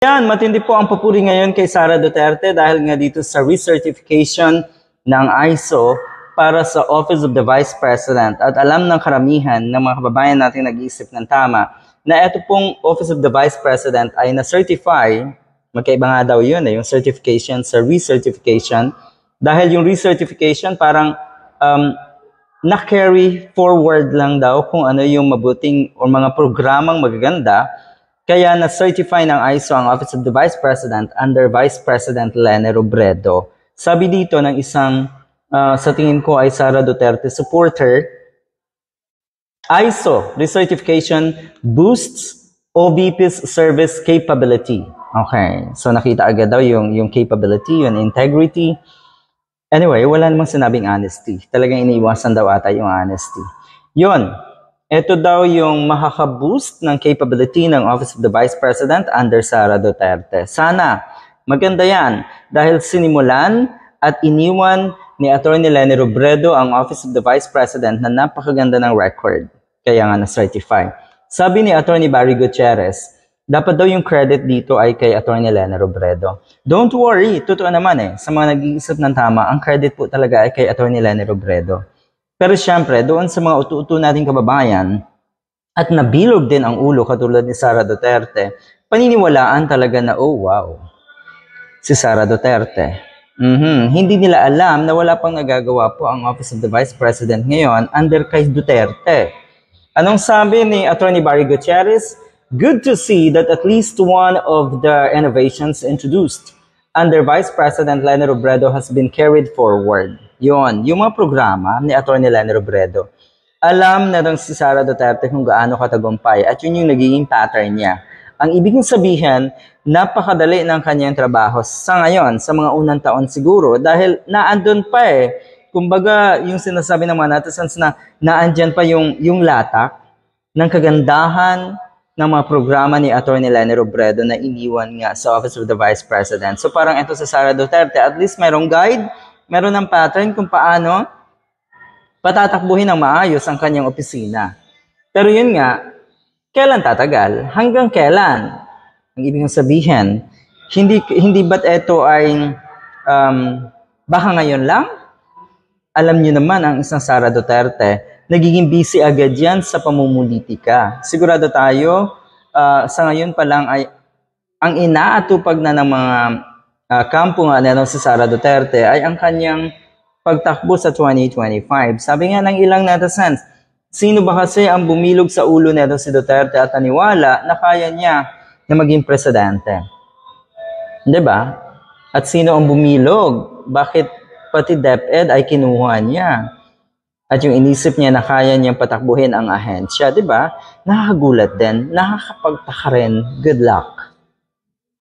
Yan, matindi po ang papuri ngayon kay Sara Duterte dahil nga dito sa recertification ng ISO para sa Office of the Vice President. At alam ng karamihan ng mga kababayan natin nag-iisip ng tama na ito pong Office of the Vice President ay na-certify, magkaiba nga daw yun yung certification sa recertification, dahil yung recertification parang na-carry forward lang daw kung ano yung mabuting o mga programang magaganda. Kaya na-certify ng ISO ang Office of the Vice President under Vice President Leni Robredo. Sabi dito ng isang, sa tingin ko ay Sara Duterte supporter, ISO recertification boosts OVP's service capability. Okay, so nakita agad daw yung capability, yung integrity. Anyway, wala namang sinabing honesty. Talagang iniiwasan daw ata yung honesty. Yun. Ito daw yung makaka-boost ng capability ng Office of the Vice President under Sara Duterte. Sana, maganda yan dahil sinimulan at iniwan ni Atty. Leni Robredo ang Office of the Vice President na napakaganda ng record. Kaya nga na-certify. Sabi ni Atty. Barry Gutierrez, dapat daw yung credit dito ay kay Atty. Leni Robredo. Don't worry, totoo naman sa mga nag-iisip ng tama, ang credit po talaga ay kay Atty. Leni Robredo. Pero siyempre, doon sa mga utu-utu nating kababayan, at nabilog din ang ulo katulad ni Sara Duterte, paniniwalaan talaga na, oh wow, si Sara Duterte. Hindi nila alam na wala pang nagagawa po ang Office of the Vice President ngayon under kay Duterte. Anong sabi ni Atty. Barry Gutierrez? Good to see that at least one of the innovations introduced under Vice President Leni Robredo has been carried forward. Yon, yung mga programa ni Atty. Leni Robredo. Alam na rin si Sara Duterte kung gaano katagumpay at yun yung nagiging pattern niya. Ang ibig sabihin, napakadali ng kanyang trabaho sa ngayon, sa mga unang taon siguro, dahil naandun pa kumbaga, yung sinasabi ng mga netizens na naandyan pa yung latak ng kagandahan ng mga programa ni Atty. Leni Robredo na iniwan nga sa Office of the Vice President. So parang ito sa Sara Duterte, at least mayroong guide, meron ng pattern kung paano patatakbuhin ng maayos ang kanyang opisina. Pero yun nga, kailan tatagal? Hanggang kailan? Ang ibig sabihin, hindi ba't ito ay baka ngayon lang? Alam niyo naman ang isang Sara Duterte, nagiging busy agad yan sa pamumulitika. Sigurado tayo, sa ngayon pa lang ay ang inaatupag na ng mga kampo nga na si Sara Duterte ay ang kanyang pagtakbo sa 2025. Sabi nga ng ilang netizens, sino ba kasi ang bumilog sa ulo nito si Duterte at naniwala na kaya niya na maging presidente? Diba? At sino ang bumilog? Bakit pati DepEd ay kinuha niya? At yung inisip niya na kaya niyang patakbuhin ang ahensya, diba? Nakakagulat din, nakakapagtaka rin. Good luck.